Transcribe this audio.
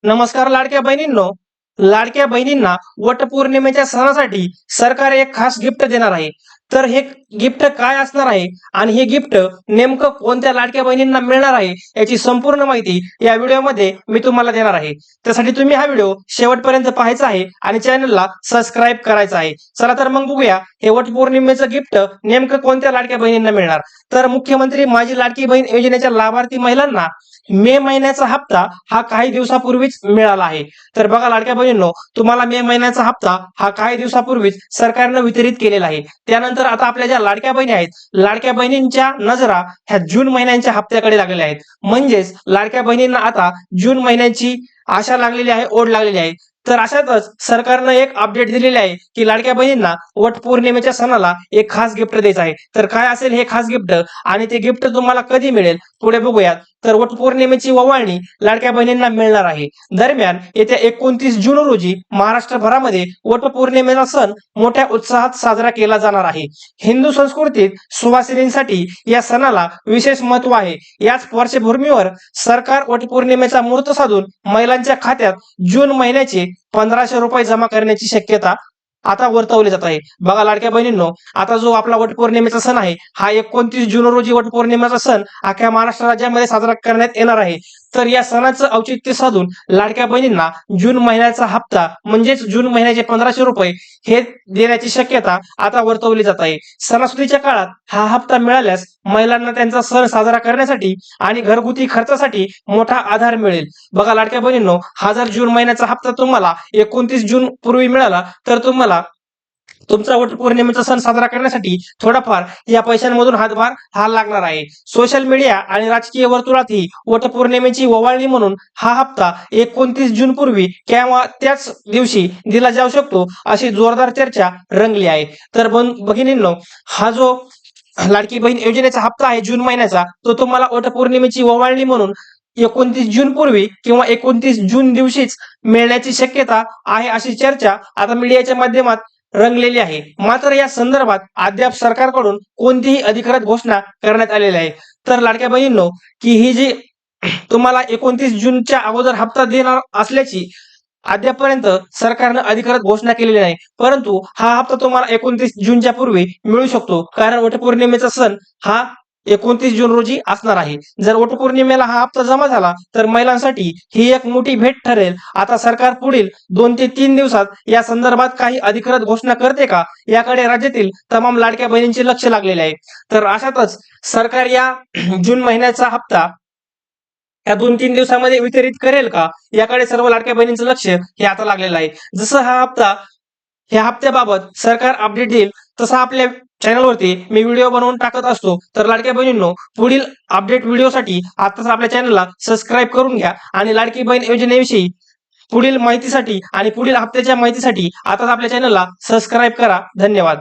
नमस्कार लाडक्या बहिणींनो. लाडक्या बहिणींना वटपौर्णिमेच्या सणासाठी सरकार एक खास गिफ्ट देणार आहे. तर हे गिफ्ट काय असणार आहे आणि हे गिफ्ट नेमकं कोणत्या लाडक्या बहिणींना मिळणार आहे याची संपूर्ण माहिती या व्हिडिओमध्ये मी तुम्हाला देणार आहे. त्यासाठी तुम्ही हा व्हिडिओ शेवटपर्यंत पाहायचा आहे आणि चॅनलला सबस्क्राईब करायचं आहे. चला तर मग बघूया हे वटपौर्णिमेचं गिफ्ट नेमकं कोणत्या लाडक्या बहिणींना मिळणार. तर मुख्यमंत्री माझी लाडकी बहीण योजनेच्या लाभार्थी महिलांना मे महिन्याचा हप्ता हा काही दिवसापूर्वीच मिळाला आहे. तर बघा लाडक्या बहिणींनो, तुम्हाला मे महिन्याचा हप्ता हा काही दिवसापूर्वीच सरकारनं वितरित केलेला आहे. त्यानंतर आता आपल्या ज्या लाडक्या बहिणी आहेत, लाडक्या बहिणींच्या नजरा ह्या जून महिन्यांच्या हप्त्याकडे लागलेल्या आहेत. म्हणजेच लाडक्या बहिणींना आता जून महिन्याची आशा लागलेली आहे, ओढ लागलेली आहे. तर अशातच सरकारनं एक अपडेट दिलेली आहे की लाडक्या बहिणींना वटपौर्णिमेच्या सणाला एक खास गिफ्ट द्यायचं आहे. तर काय असेल हे खास गिफ्ट आणि ते गिफ्ट तुम्हाला कधी मिळेल पुढे बघूयात. तर वटपौर्णिमेची ओवाळणी लाडक्या बहिणींना मिळणार आहे. दरम्यान येत्या 29 जून रोजी महाराष्ट्रभरामध्ये वटपौर्णिमेचा सण मोठ्या उत्साहात साजरा केला जाणार आहे. हिंदू संस्कृतीत सुवासिनींसाठी या सणाला विशेष महत्व आहे. याच पार्श्वभूमीवर सरकार वटपौर्णिमेचा मुहूर्त साधून महिलांच्या खात्यात जून महिन्याचे 1500 रुपये जमा करण्याची शक्यता आता वर्तवली जात आहे. बघा लाडक्या बहिणींनो, आता जो आपला वटपौर्णिमेचा सण आहे हा 29 जून रोजी वटपौर्णिमेचा सण अख्ख्या महाराष्ट्र राज्यामध्ये साजरा करण्यात येणार आहे. तर या सणाचं औचित्य साधून लाडक्या बहिणींना जून महिन्याचा हप्ता म्हणजेच जून महिन्याचे 1500 रुपये हे देण्याची शक्यता आता वर्तवली जात आहे. सणासुदीच्या काळात हा हप्ता मिळाल्यास महिलांना त्यांचा सण साजरा करण्यासाठी आणि घरगुती खर्चासाठी मोठा आधार मिळेल. बघा लाडक्या बहिणींनो, हा जर जून महिन्याचा हप्ता तुम्हाला 29 जून पूर्वी मिळाला तर तुम्हाला तुमचा वटपौर्णिमेचा सण साजरा करण्यासाठी थोडाफार या पैशांमधून हातभार हा लागणार आहे. सोशल मीडिया आणि राजकीय वर्तुळातही वटपौर्णिमेची ओवाळणी म्हणून हा हप्ता 29 जून पूर्वी किंवा त्याच दिवशी दिला जाऊ शकतो अशी जोरदार चर्चा रंगली आहे. तर भगिनींनो, हा जो लाडकी बहीण योजनेचा हप्ता आहे जून महिन्याचा, तो तुम्हाला वटपौर्णिमेची ओवाळणी म्हणून 29 जून पूर्वी किंवा 29 जून दिवशीच मिळण्याची शक्यता आहे अशी चर्चा आता मीडियाच्या माध्यमात रंगलेली आहे. मात्र या संदर्भात अद्याप सरकारकडून कोणतीही अधिकृत घोषणा करण्यात आलेली आहे. तर लाडक्या बहिणींनो, की ही जी तुम्हाला 29 जूनच्या अगोदर हप्ता देणार असल्याची अद्यापपर्यंत सरकारनं अधिकृत घोषणा केलेली नाही. परंतु हा हप्ता तुम्हाला 29 जूनच्या पूर्वी मिळू शकतो, कारण वटपौर्णिमेचा सण हा 29 जून रोजी असणार आहे. जर वटपौर्णिमेला हा हप्ता जमा झाला तर महिलांसाठी ही एक मोठी भेट ठरेल. आता सरकार पुढील 2 ते 3 दिवसात या संदर्भात काही अधिकृत घोषणा करते का याकडे राज्यातील तमाम लाडक्या बहिणींचे लक्ष लागलेले आहे. तर अशातच सरकार या जून महिन्याचा हप्ता या 2-3 दिवसामध्ये वितरित करेल का याकडे सर्व लाडक्या बहिणींचं लक्ष हे आता लागलेलं आहे. जसं ह्या हप्त्याबाबत सरकार अपडेट देईल तसा आपल्या चॅनलवरती मी व्हिडिओ बनवून टाकत असतो. तर लाडक्या बहिणींनो, पुढील अपडेट व्हिडिओसाठी आताच आपल्या चॅनलला सबस्क्राईब करून घ्या आणि लाडकी बहीण योजनेविषयी पुढील माहितीसाठी आणि पुढील हप्त्याच्या माहितीसाठी आताच आपल्या चॅनलला सबस्क्राईब करा. धन्यवाद.